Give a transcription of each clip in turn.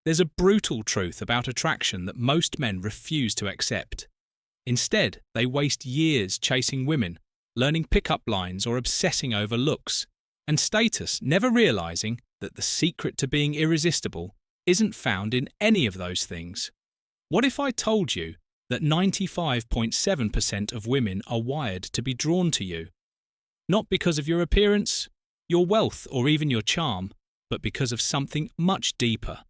There's a brutal truth about attraction that most men refuse to accept. Instead, they waste years chasing women, learning pickup lines or obsessing over looks and status, never realizing that the secret to being irresistible isn't found in any of those things. What if I told you that 95.7% of women are wired to be drawn to you? Not because of your appearance, your wealth, or even your charm, but because of something much deeper.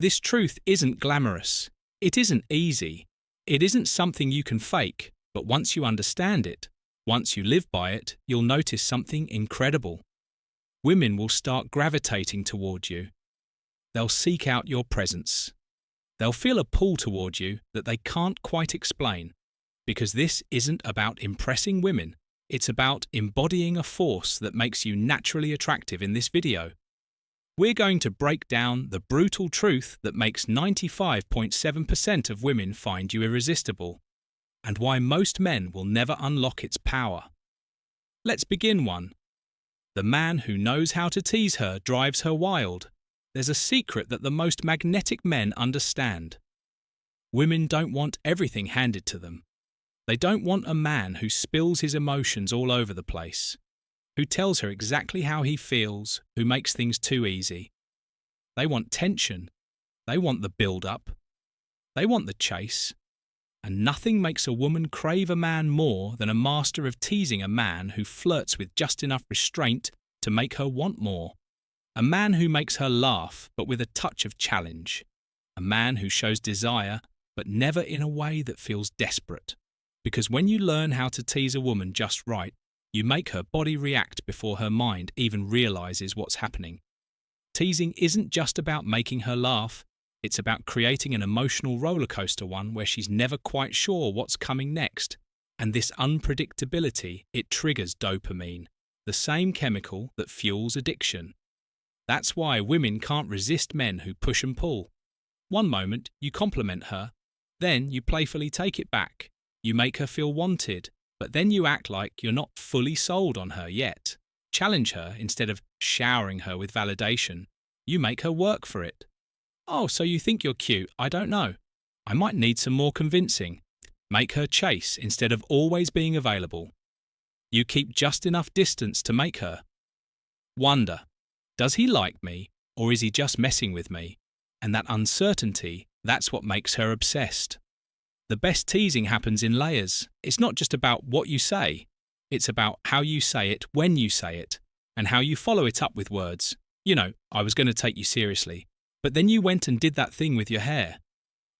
This truth isn't glamorous. It isn't easy. It isn't something you can fake, but once you understand it, once you live by it, you'll notice something incredible. Women will start gravitating toward you. They'll seek out your presence. They'll feel a pull toward you that they can't quite explain, because this isn't about impressing women. It's about embodying a force that makes you naturally attractive in this video. We're going to break down the brutal truth that makes 95.7% of women find you irresistible, and why most men will never unlock its power. Let's begin one. The man who knows how to tease her drives her wild. There's a secret that the most magnetic men understand. Women don't want everything handed to them. They don't want a man who spills his emotions all over the place, who tells her exactly how he feels, who makes things too easy. They want tension. They want the build-up. They want the chase. And nothing makes a woman crave a man more than a master of teasing a man who flirts with just enough restraint to make her want more. A man who makes her laugh, but with a touch of challenge. A man who shows desire, but never in a way that feels desperate. Because when you learn how to tease a woman just right, you make her body react before her mind even realizes what's happening. Teasing isn't just about making her laugh, it's about creating an emotional rollercoaster one where she's never quite sure what's coming next. And this unpredictability, it triggers dopamine, the same chemical that fuels addiction. That's why women can't resist men who push and pull. One moment, you compliment her, then you playfully take it back. You make her feel wanted, but then you act like you're not fully sold on her yet. Challenge her instead of showering her with validation. You make her work for it. Oh, so you think you're cute? I don't know. I might need some more convincing. Make her chase instead of always being available. You keep just enough distance to make her wonder, does he like me, or is he just messing with me? And that uncertainty, that's what makes her obsessed. The best teasing happens in layers. It's not just about what you say. It's about how you say it when you say it, and how you follow it up with words. You know, I was going to take you seriously, but then you went and did that thing with your hair.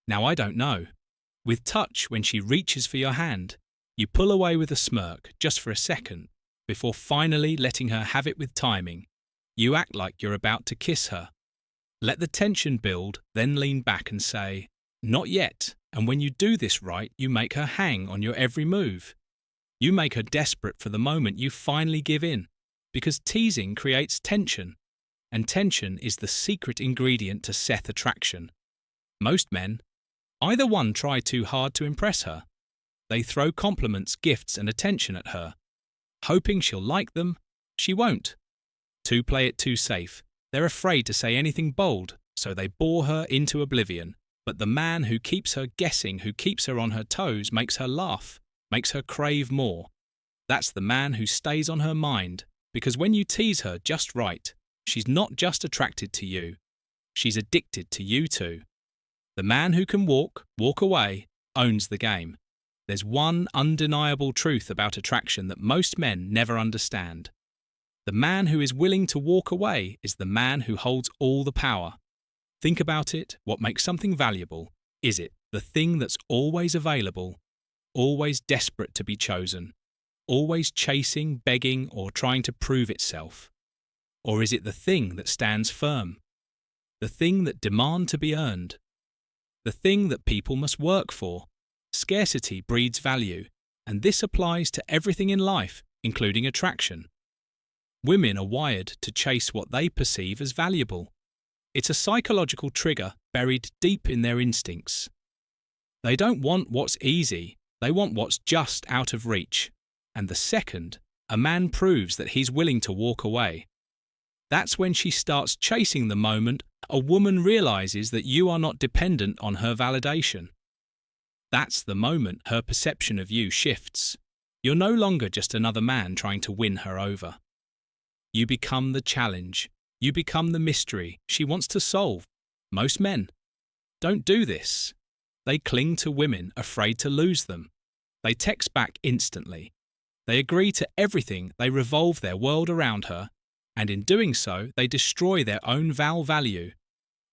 Now I don't know. With touch, when she reaches for your hand, you pull away with a smirk just for a second, before finally letting her have it with timing. You act like you're about to kiss her. Let the tension build, then lean back and say, "Not yet." And when you do this right, you make her hang on your every move. You make her desperate for the moment you finally give in, because teasing creates tension, and tension is the secret ingredient to Seth attraction. Most men, either one, try too hard to impress her. They throw compliments, gifts, and attention at her, hoping she'll like them. She won't. Two play it too safe. They're afraid to say anything bold, so they bore her into oblivion. But the man who keeps her guessing, who keeps her on her toes, makes her laugh, makes her crave more. That's the man who stays on her mind, because when you tease her just right, she's not just attracted to you, she's addicted to you too. The man who can walk away, owns the game. There's one undeniable truth about attraction that most men never understand. The man who is willing to walk away is the man who holds all the power. Think about it. What makes something valuable? Is it the thing that's always available, always desperate to be chosen, always chasing, begging, or trying to prove itself? Or is it the thing that stands firm, the thing that demands to be earned, the thing that people must work for? Scarcity breeds value, and this applies to everything in life, including attraction. Women are wired to chase what they perceive as valuable. It's a psychological trigger buried deep in their instincts. They don't want what's easy, they want what's just out of reach. And the second a man proves that he's willing to walk away, That's when she starts chasing the moment a woman realizes that you are not dependent on her validation. That's the moment her perception of you shifts. You're no longer just another man trying to win her over. You become the challenge. You become the mystery she wants to solve. Most men don't do this. They cling to women, afraid to lose them. They text back instantly. They agree to everything, they revolve their world around her, and in doing so, they destroy their own value.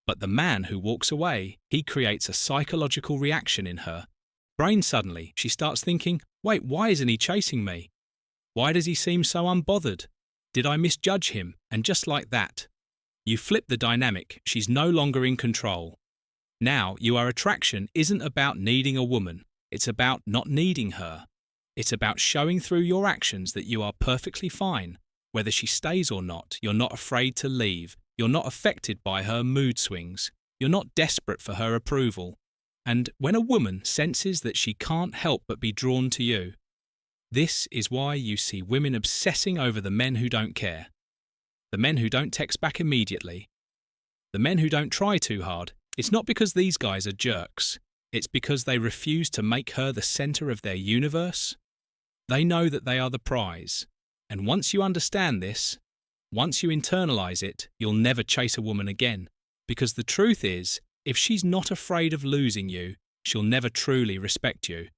But the man who walks away, he creates a psychological reaction in her. Brain suddenly, she starts thinking, wait, why isn't he chasing me? Why does he seem so unbothered? Did I misjudge him? And just like that, you flip the dynamic, she's no longer in control. Now, your attraction isn't about needing a woman, it's about not needing her. It's about showing through your actions that you are perfectly fine. Whether she stays or not, you're not afraid to leave. You're not affected by her mood swings. You're not desperate for her approval. And when a woman senses that she can't help but be drawn to you, this is why you see women obsessing over the men who don't care. The men who don't text back immediately. The men who don't try too hard. It's not because these guys are jerks. It's because they refuse to make her the center of their universe. They know that they are the prize. And once you understand this, once you internalize it, you'll never chase a woman again. Because the truth is, if she's not afraid of losing you, she'll never truly respect you.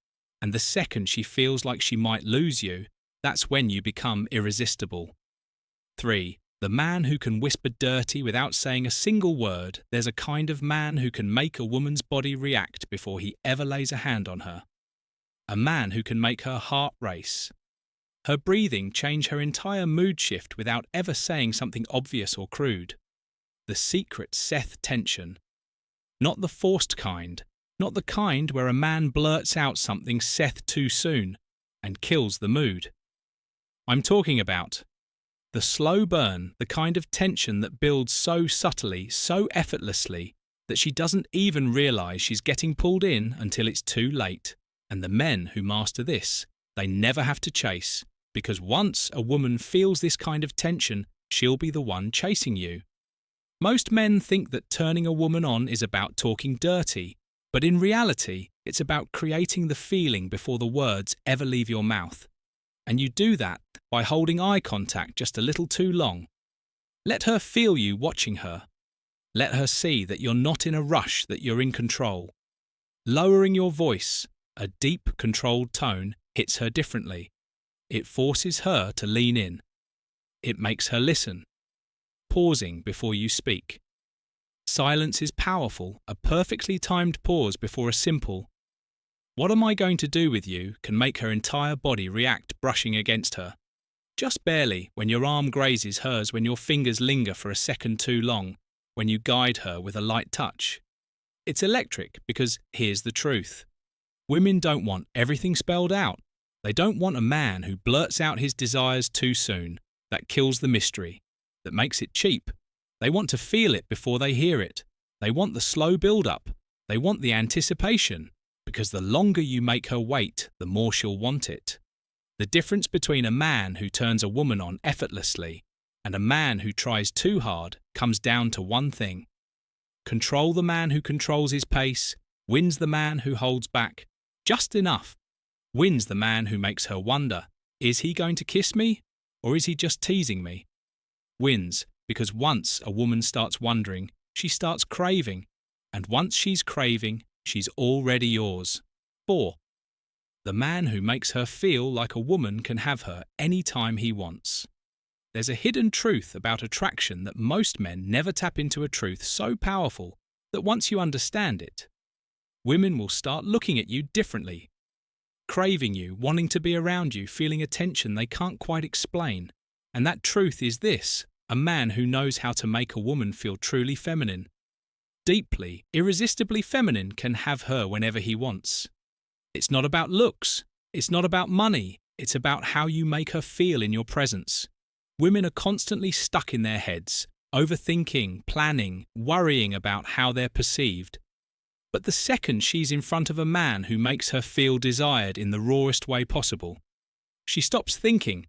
And the second she feels like she might lose you, that's when you become irresistible. 3. The man who can whisper dirty without saying a single word. There's a kind of man who can make a woman's body react before he ever lays a hand on her. A man who can make her heart race. Her breathing change her entire mood shift without ever saying something obvious or crude. The secret Seth tension. Not the forced kind. Not the kind where a man blurts out something Seth too soon and kills the mood. I'm talking about the slow burn, the kind of tension that builds so subtly, so effortlessly, that she doesn't even realize she's getting pulled in until it's too late. And the men who master this, they never have to chase, because once a woman feels this kind of tension, she'll be the one chasing you. Most men think that turning a woman on is about talking dirty, but in reality, it's about creating the feeling before the words ever leave your mouth. And you do that by holding eye contact just a little too long. Let her feel you watching her. Let her see that you're not in a rush, that you're in control. Lowering your voice, a deep, controlled tone, hits her differently. It forces her to lean in. It makes her listen, pausing before you speak. Silence is powerful. A perfectly timed pause before a simple "What am I going to do with you?" can make her entire body react, brushing against her. Just barely, when your arm grazes hers, when your fingers linger for a second too long, when you guide her with a light touch. It's electric because here's the truth. Women don't want everything spelled out. They don't want a man who blurts out his desires too soon. That kills the mystery. That makes it cheap. They want to feel it before they hear it. They want the slow build-up. They want the anticipation. Because the longer you make her wait, the more she'll want it. The difference between a man who turns a woman on effortlessly and a man who tries too hard comes down to one thing. Control the man who controls his pace, wins the man who holds back, just enough. Wins the man who makes her wonder, is he going to kiss me or is he just teasing me? Wins because once a woman starts wondering, she starts craving, and once she's craving, she's already yours. 4. The man who makes her feel like a woman can have her any time he wants. There's a hidden truth about attraction that most men never tap into, a truth so powerful that once you understand it, women will start looking at you differently, craving you, wanting to be around you, feeling a tension they can't quite explain. And that truth is this: a man who knows how to make a woman feel truly feminine, deeply, irresistibly feminine, can have her whenever he wants. It's not about looks. It's not about money. It's about how you make her feel in your presence. Women are constantly stuck in their heads, overthinking, planning, worrying about how they're perceived. But the second she's in front of a man who makes her feel desired in the rawest way possible, she stops thinking.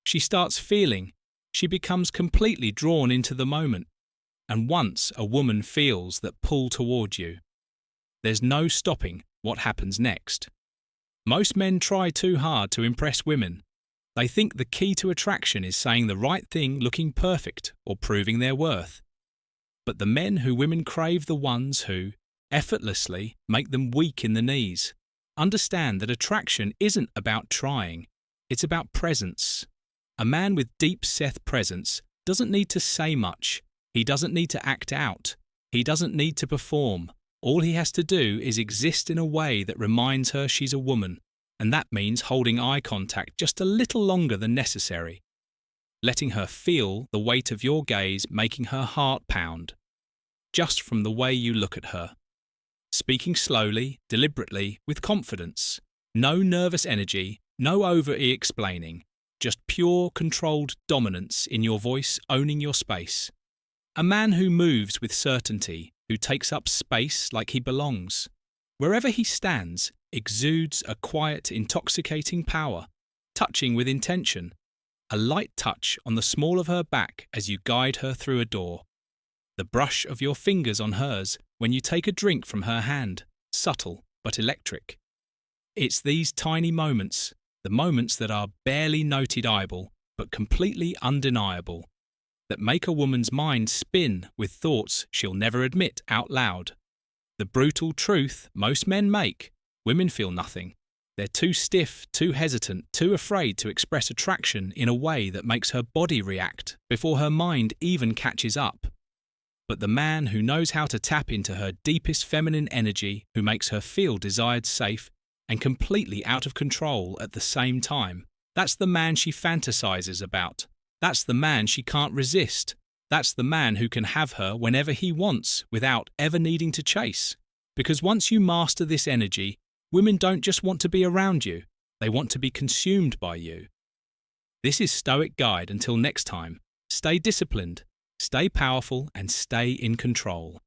She starts feeling. she becomes completely drawn into the moment. And once a woman feels that pull toward you, there's no stopping what happens next. Most men try too hard to impress women. They think the key to attraction is saying the right thing, looking perfect, or proving their worth. But the men who women crave, the ones who, effortlessly, make them weak in the knees, understand that attraction isn't about trying, it's about presence. A man with deep Seth presence doesn't need to say much. He doesn't need to act out. He doesn't need to perform. All he has to do is exist in a way that reminds her she's a woman, and that means holding eye contact just a little longer than necessary, letting her feel the weight of your gaze making her heart pound, just from the way you look at her. Speaking slowly, deliberately, with confidence. No nervous energy, no over-explaining, just pure, controlled dominance in your voice owning your space. A man who moves with certainty, who takes up space like he belongs. Wherever he stands, exudes a quiet, intoxicating power, touching with intention. A light touch on the small of her back as you guide her through a door. The brush of your fingers on hers when you take a drink from her hand, subtle but electric. It's these tiny moments, the moments that are barely noticeable but completely undeniable, that make a woman's mind spin with thoughts she'll never admit out loud. The brutal truth most men make, women feel nothing. They're too stiff, too hesitant, too afraid to express attraction in a way that makes her body react before her mind even catches up. But the man who knows how to tap into her deepest feminine energy, who makes her feel desired, safe, and completely out of control at the same time, that's the man she fantasizes about. That's the man she can't resist. That's the man who can have her whenever he wants without ever needing to chase. Because once you master this energy, women don't just want to be around you, they want to be consumed by you. This is Stoic Guide. Until next time, stay disciplined, stay powerful, and stay in control.